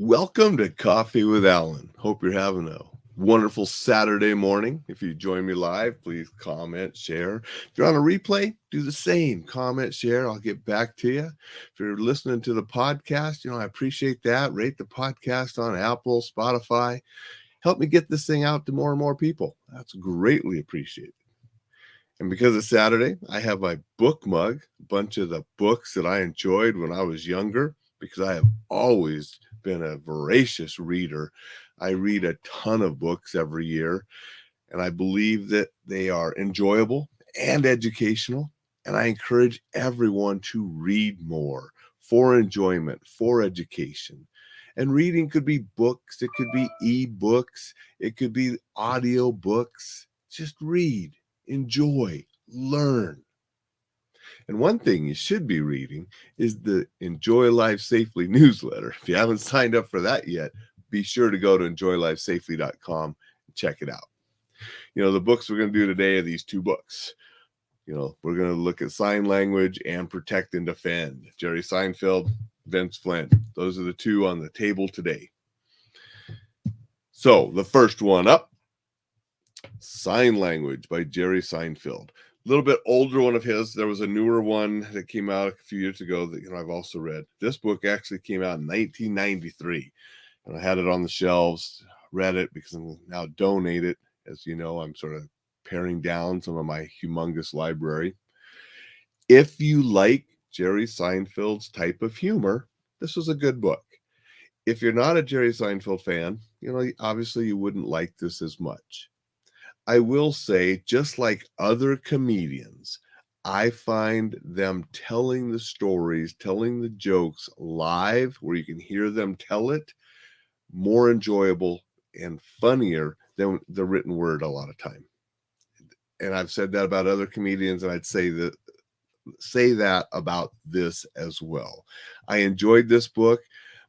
Welcome to Coffee with Alain. Hope you're having a wonderful Saturday morning. If you join me live, please comment, share. If you're on a replay, do the same. Comment, share. I'll get back to you. If you're listening to the podcast, I appreciate that. Rate the podcast on Apple, Spotify. Help me get this thing out to more and more people. That's greatly appreciated. And because it's Saturday, I have my book mug, a bunch of the books that I enjoyed when I was younger, because I have always been a voracious reader. I read a ton of books every year, and I believe that they are enjoyable and educational. And I encourage everyone to read more for enjoyment, for education. And reading could be books, it could be e-books, it could be audio books. Just read, enjoy, learn. And one thing you should be reading is the Enjoy Life Safely newsletter. If you haven't signed up for that yet, be sure to go to enjoylifesafely.com and check it out. The books we're going to do today are these two books. We're going to look at SeinLanguage and Protect and Defend. Jerry Seinfeld, Vince Flynn. Those are the two on the table today. So the first one up, SeinLanguage by Jerry Seinfeld. A little bit older one of his. There was a newer one that came out a few years ago that I've also read. This book actually came out in 1993, and I had it on the shelves, read it because I'm now donate it. As you know, I'm sort of paring down some of my humongous library. If you like Jerry Seinfeld's type of humor, this was a good book. If you're not a Jerry Seinfeld fan, obviously you wouldn't like this as much. I will say, just like other comedians, I find them telling the stories, telling the jokes live where you can hear them tell it more enjoyable and funnier than the written word a lot of time. And I've said that about other comedians, and I'd say that about this as well. I enjoyed this book,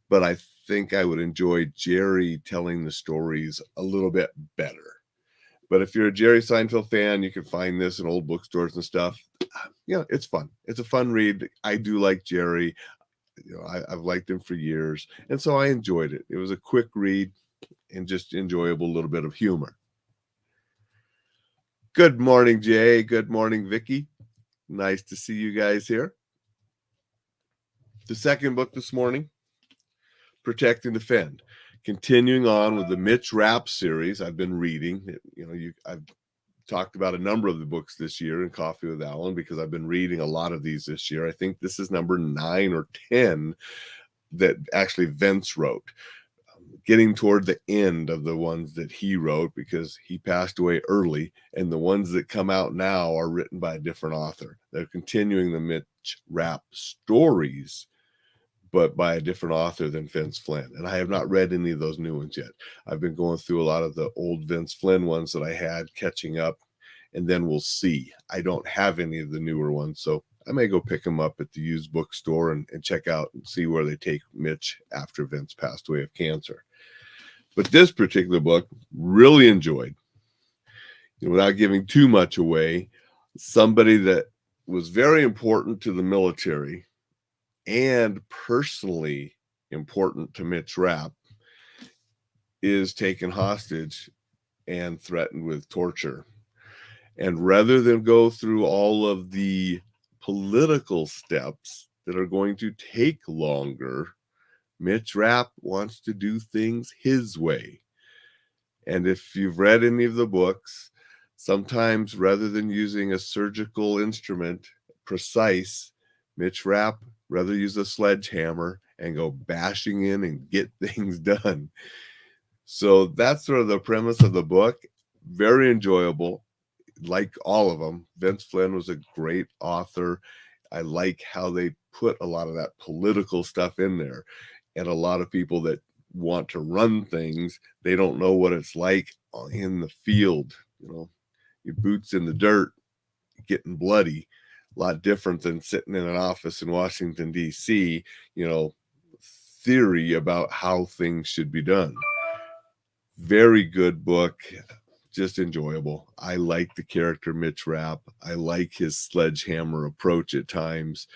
but I think I would enjoy Jerry telling the stories a little bit better. But if you're a Jerry Seinfeld fan, you can find this in old bookstores and stuff. It's fun. It's a fun read. I do like Jerry. I've liked him for years. And so I enjoyed it. It was a quick read and just enjoyable little bit of humor. Good morning, Jay. Good morning, Vicky. Nice to see you guys here. The second book this morning, Protect and Defend. Continuing on with the Mitch Rapp series I've been reading. I've talked about a number of the books this year in Coffee with Alain because I've been reading a lot of these this year. I think this is number 9 or 10 that actually Vince wrote. Getting toward the end of the ones that he wrote because he passed away early, and the ones that come out now are written by a different author. They're continuing the Mitch Rapp stories, but by a different author than Vince Flynn. And I have not read any of those new ones yet. I've been going through a lot of the old Vince Flynn ones that I had, catching up, and then we'll see. I don't have any of the newer ones, so I may go pick them up at the used bookstore and check out and see where they take Mitch after Vince passed away of cancer. But this particular book, really enjoyed. Without giving too much away, somebody that was very important to the military and personally important to Mitch Rapp is taken hostage and threatened with torture. And rather than go through all of the political steps that are going to take longer, Mitch Rapp wants to do things his way. And if you've read any of the books, sometimes rather than using a surgical instrument, precise, Mitch Rapp rather use a sledgehammer and go bashing in and get things done. So that's sort of the premise of the book. Very enjoyable. Like all of them, Vince Flynn was a great author. I like how they put a lot of that political stuff in there. And a lot of people that want to run things, they don't know what it's like in the field. Your boots in the dirt, getting bloody. A lot different than sitting in an office in Washington, D.C., theory about how things should be done. Very good book, just enjoyable. I like the character Mitch Rapp. I like his sledgehammer approach at times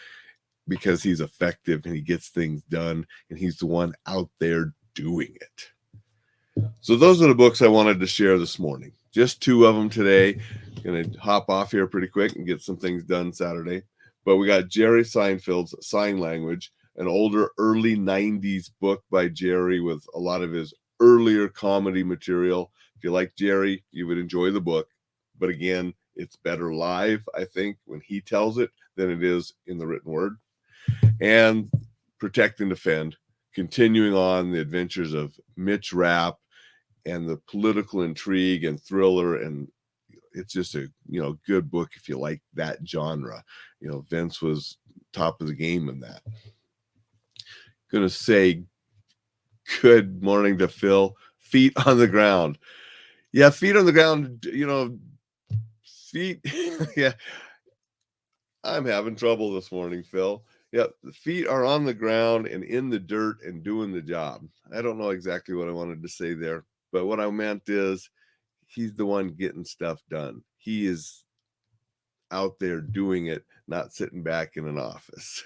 because he's effective and he gets things done, and he's the one out there doing it. So those are the books I wanted to share this morning. Just 2 of them today. Going to hop off here pretty quick and get some things done Saturday. But we got Jerry Seinfeld's SeinLanguage, an older early 90s book by Jerry with a lot of his earlier comedy material. If you like Jerry, you would enjoy the book. But again, it's better live, I think, when he tells it than it is in the written word. And Protect and Defend, continuing on the adventures of Mitch Rapp and the political intrigue and thriller. And it's just a good book if you like that genre. Vince was top of the game in that. Gonna say good morning to Phil. Feet on the ground. Yeah, feet on the ground, feet. Yeah, I'm having trouble this morning, Phil. Yeah, the feet are on the ground and in the dirt and doing the job. I don't know exactly what I wanted to say there, but what I meant is he's the one getting stuff done. He is out there doing it, not sitting back in an office.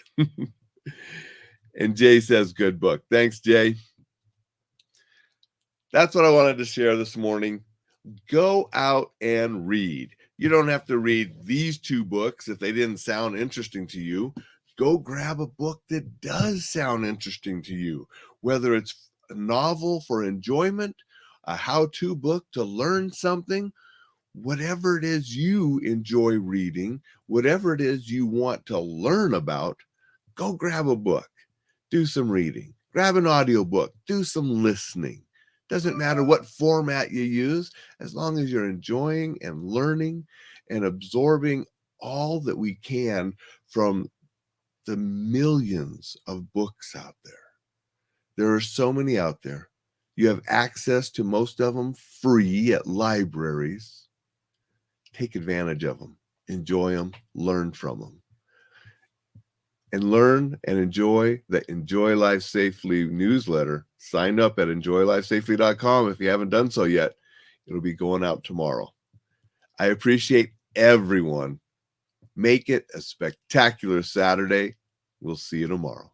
And Jay says, good book. Thanks, Jay. That's what I wanted to share this morning. Go out and read. You don't have to read these 2 books if they didn't sound interesting to you. Go grab a book that does sound interesting to you, whether it's a novel for enjoyment, a how-to book to learn something, whatever it is you enjoy reading, whatever it is you want to learn about, go grab a book, do some reading, grab an audiobook, do some listening. Doesn't matter what format you use, as long as you're enjoying and learning and absorbing all that we can from the millions of books out there. There are so many out there. You have access to most of them free at libraries. Take advantage of them. Enjoy them. Learn from them. And learn and enjoy the Enjoy Life Safely newsletter. Sign up at enjoylifesafely.com if you haven't done so yet. It'll be going out tomorrow. I appreciate everyone. Make it a spectacular Saturday. We'll see you tomorrow.